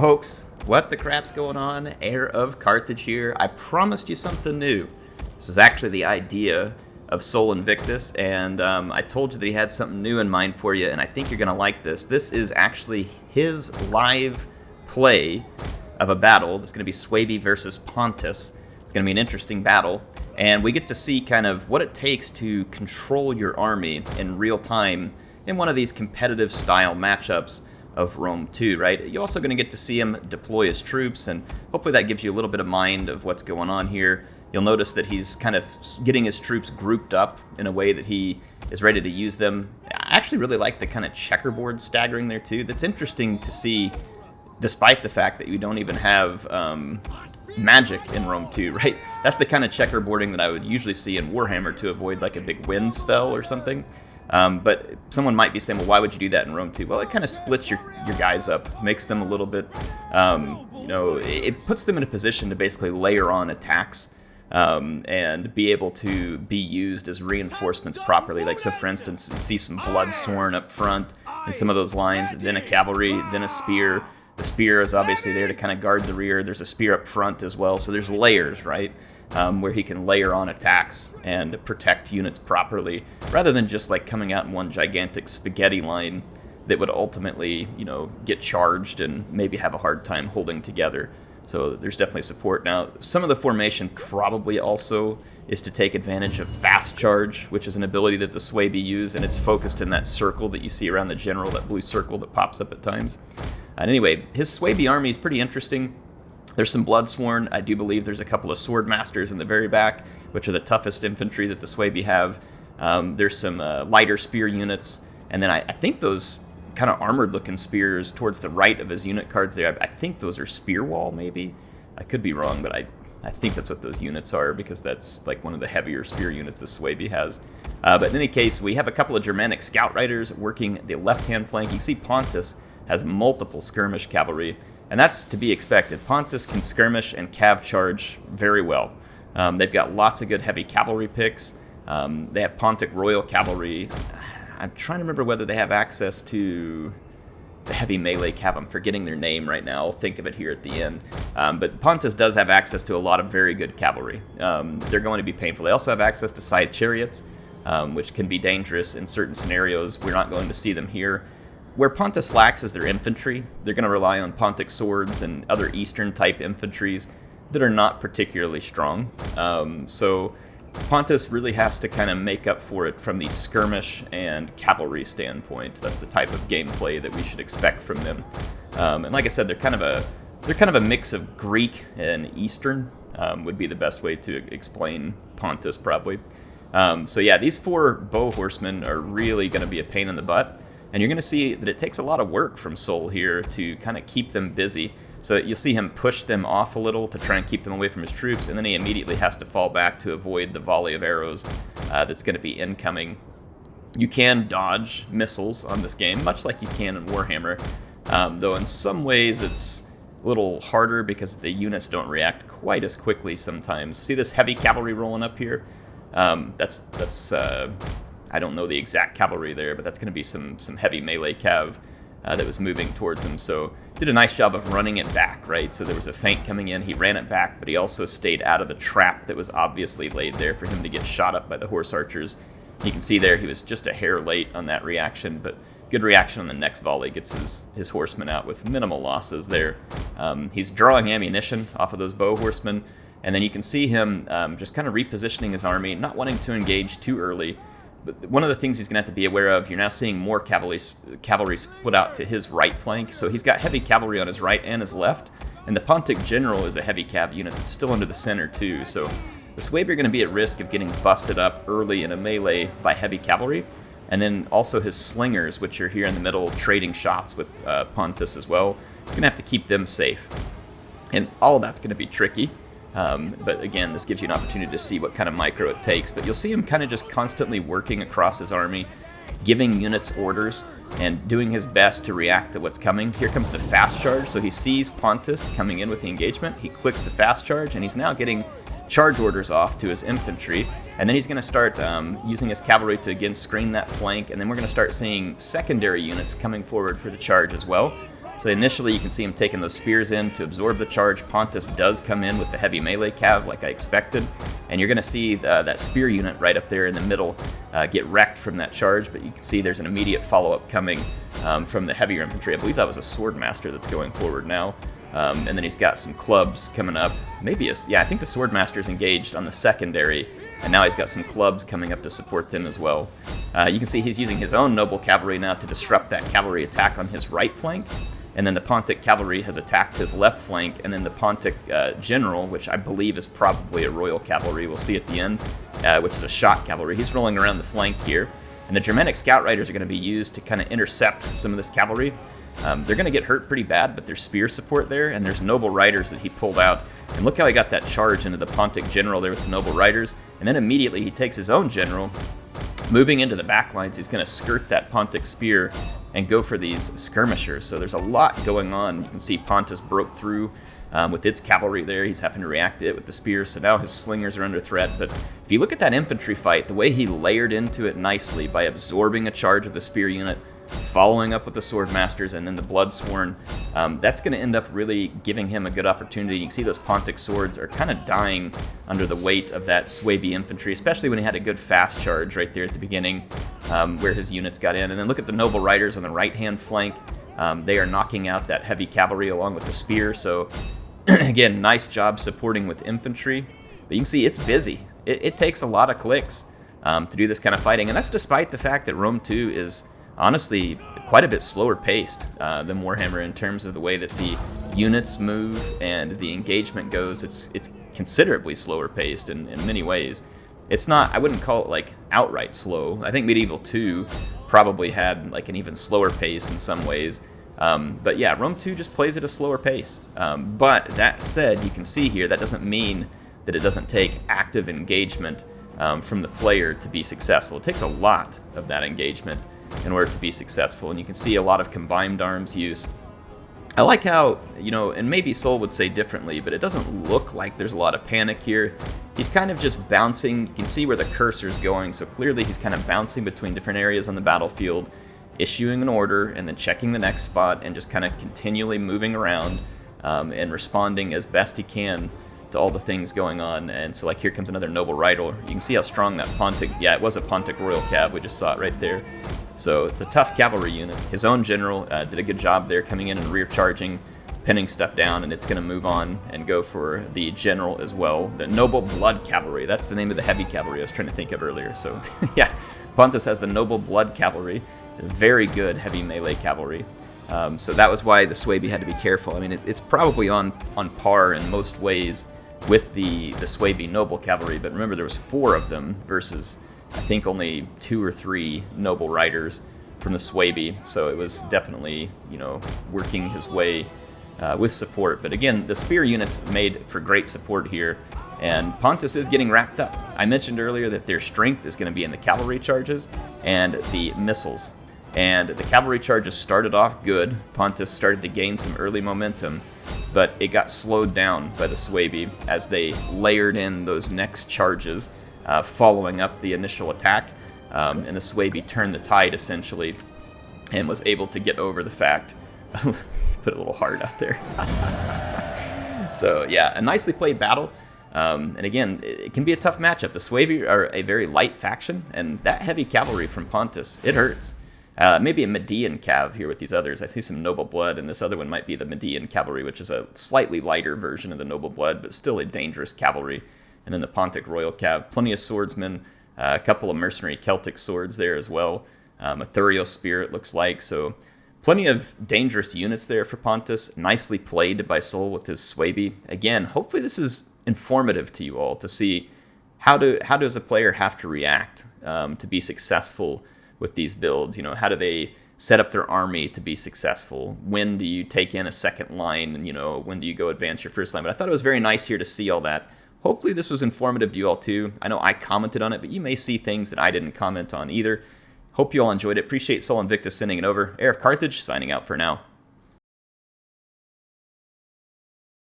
Folks, what the crap's going on? HeirofCarthage here. I promised you something new. This was actually the idea of Sol Invictus, and I told you that he had something new in mind for you, and I think you're going to like this. This is actually his live play of a battle. This is going to be Suebi versus Pontus. It's going to be an interesting battle, and we get to see kind of what it takes to control your army in real time in one of these competitive style matchups of Rome 2, right? You're also going to get to see him deploy his troops, and hopefully that gives you a little bit of mind of what's going on here. You'll notice that he's kind of getting his troops grouped up in a way that he is ready to use them. I actually really like the kind of checkerboard staggering there too. That's interesting to see, despite the fact that you don't even have magic in Rome 2, right? That's the kind of checkerboarding that I would usually see in Warhammer to avoid like a big wind spell or something. But someone might be saying, well, why would you do that in Rome 2? Well, it kind of splits your guys up, makes them a little bit, it puts them in a position to basically layer on attacks and be able to be used as reinforcements properly. Like, so for instance, you see some blood sworn up front in some of those lines, then a cavalry, then a spear. The spear is obviously there to kind of guard the rear. There's a spear up front as well, so there's layers, right? Where he can layer on attacks and protect units properly, rather than just like coming out in one gigantic spaghetti line that would ultimately, get charged and maybe have a hard time holding together. So there's definitely support. Now, some of the formation probably also is to take advantage of fast charge, which is an ability that the Suebi use, and it's focused in that circle that you see around the general, that blue circle that pops up at times. And anyway, his Suebi army is pretty interesting. There's some Bloodsworn. I do believe there's a couple of Sword Masters in the very back, which are the toughest infantry that the Suebi have. There's some lighter spear units, and then I think those kind of armored-looking spears towards the right of his unit cards there, I think those are Spear Wall, maybe? I could be wrong, but I think that's what those units are, because that's like one of the heavier spear units the Suebi has. But in any case, we have a couple of Germanic Scout Riders working the left-hand flank. You can see Pontus has multiple skirmish cavalry, and that's to be expected. Pontus can skirmish and cav charge very well. They've got lots of good heavy cavalry picks. They have Pontic Royal Cavalry. I'm trying to remember whether they have access to the heavy melee cav. I'm forgetting their name right now. I'll think of it here at the end. But Pontus does have access to a lot of very good cavalry. They're going to be painful. They also have access to side chariots, which can be dangerous in certain scenarios. We're not going to see them here. Where Pontus lacks is their infantry. They're going to rely on Pontic swords and other Eastern-type infantries that are not particularly strong. So Pontus really has to kind of make up for it from the skirmish and cavalry standpoint. That's the type of gameplay that we should expect from them. And like I said, they're kind of a mix of Greek and Eastern. Would be the best way to explain Pontus, probably. So yeah, these four bow horsemen are really going to be a pain in the butt. And you're going to see that it takes a lot of work from Sol here to kind of keep them busy. So you'll see him push them off a little to try and keep them away from his troops, and then he immediately has to fall back to avoid the volley of arrows that's going to be incoming. You can dodge missiles on this game, much like you can in Warhammer, though in some ways it's a little harder because the units don't react quite as quickly sometimes. See this heavy cavalry rolling up here? That's I don't know the exact cavalry there, but that's going to be some heavy melee cav that was moving towards him. So did a nice job of running it back, right? So there was a feint coming in, he ran it back, but he also stayed out of the trap that was obviously laid there for him to get shot up by the horse archers. You can see there he was just a hair late on that reaction, but good reaction on the next volley, gets his horsemen out with minimal losses there. He's drawing ammunition off of those bow horsemen, and then you can see him just kind of repositioning his army, not wanting to engage too early. But one of the things he's going to have to be aware of, you're now seeing more cavalry split out to his right flank. So he's got heavy cavalry on his right and his left. And the Pontic General is a heavy cav unit that's still under the center too. So the Suebi are going to be at risk of getting busted up early in a melee by heavy cavalry. And then also his slingers, which are here in the middle, trading shots with Pontus as well. He's going to have to keep them safe. And all of that's going to be tricky. But again, this gives you an opportunity to see what kind of micro it takes. But you'll see him kind of just constantly working across his army, giving units orders, and doing his best to react to what's coming. Here comes the fast charge. So he sees Pontus coming in with the engagement. He clicks the fast charge, and he's now getting charge orders off to his infantry. And then he's going to start using his cavalry to again screen that flank. And then we're going to start seeing secondary units coming forward for the charge as well. So initially you can see him taking those spears in to absorb the charge. Pontus does come in with the heavy melee cav like I expected, and you're going to see that spear unit right up there in the middle get wrecked from that charge, but you can see there's an immediate follow-up coming from the heavier infantry. I believe that was a Swordmaster that's going forward now. And then he's got some clubs coming up. Maybe I think the Swordmaster's engaged on the secondary, and now he's got some clubs coming up to support them as well. You can see he's using his own noble cavalry now to disrupt that cavalry attack on his right flank. And then the Pontic cavalry has attacked his left flank, and then the Pontic general, which I believe is probably a royal cavalry, we'll see at the end, which is a shot cavalry. He's rolling around the flank here. And the Germanic scout riders are going to be used to kind of intercept some of this cavalry. They're going to get hurt pretty bad, but there's spear support there, and there's noble riders that he pulled out. And look how he got that charge into the Pontic general there with the noble riders. And then immediately he takes his own general. Moving into the back lines, he's going to skirt that Pontic spear and go for these skirmishers. So there's a lot going on. You can see Pontus broke through with its cavalry there. He's having to react to it with the spears, so now his slingers are under threat. But if you look at that infantry fight, the way he layered into it nicely by absorbing a charge of the spear unit, following up with the Swordmasters, and then the Bloodsworn, that's going to end up really giving him a good opportunity. You can see those Pontic swords are kind of dying under the weight of that Suebi infantry, especially when he had a good fast charge right there at the beginning where his units got in. And then look at the noble riders on the right-hand flank. They are knocking out that heavy cavalry along with the spear. So again, nice job supporting with infantry. But you can see it's busy. It takes a lot of clicks to do this kind of fighting. And that's despite the fact that Rome 2 is honestly quite a bit slower paced than Warhammer in terms of the way that the units move and the engagement goes. It's considerably slower paced in many ways. It's not, I wouldn't call it like outright slow. I think Medieval 2 probably had like an even slower pace in some ways. But yeah, Rome 2 just plays at a slower pace. But that said, you can see here that doesn't mean that it doesn't take active engagement from the player to be successful. It takes a lot of that engagement in order to be successful, and you can see a lot of combined arms use. I like how, and maybe Sol would say differently, but it doesn't look like there's a lot of panic here. He's kind of just bouncing. You can see where the cursor's going, so clearly he's kind of bouncing between different areas on the battlefield, issuing an order, and then checking the next spot, and just kind of continually moving around and responding as best he can to all the things going on. And so like here comes another noble rider. You can see how strong that Pontic, it was a Pontic royal cav, we just saw it right there. So it's a tough cavalry unit. His own general did a good job there coming in and rear charging, pinning stuff down, and it's going to move on and go for the general as well. The Noble Blood Cavalry, that's the name of the heavy cavalry I was trying to think of earlier. So yeah, Pontus has the Noble Blood Cavalry, very good heavy melee cavalry. So that was why the Suebi had to be careful. I mean, it's probably on par in most ways with the Suebi Noble Cavalry, but remember there was 4 of them versus I think only 2 or 3 noble riders from the Suebi, so it was definitely, working his way with support. But again, the spear units made for great support here, and Pontus is getting wrapped up. I mentioned earlier that their strength is going to be in the cavalry charges and the missiles. And the cavalry charges started off good. Pontus started to gain some early momentum, but it got slowed down by the Suebi as they layered in those next charges, following up the initial attack, and the Suebi turned the tide essentially and was able to get over the fact. Put a little hard out there. So yeah, a nicely played battle. And again, it can be a tough matchup. The Suebi are a very light faction, and that heavy cavalry from Pontus, it hurts. Maybe a Median cav here with these others. I think some Noble Blood, and this other one might be the Median cavalry, which is a slightly lighter version of the Noble Blood, but still a dangerous cavalry. And then the Pontic Royal cav, plenty of swordsmen, a couple of mercenary Celtic swords there as well. A Thurio spear, it looks like. So plenty of dangerous units there for Pontus. Nicely played by Sol with his Suebi. Again, hopefully this is informative to you all to see how does a player have to react to be successful with these builds. How do they set up their army to be successful? When do you take in a second line, and when do you go advance your first line? But I thought it was very nice here to see all that. Hopefully this was informative to you all too. I know I commented on it, but you may see things that I didn't comment on either. Hope you all enjoyed it. Appreciate Sol Invictus sending it over. HeirofCarthage signing out for now.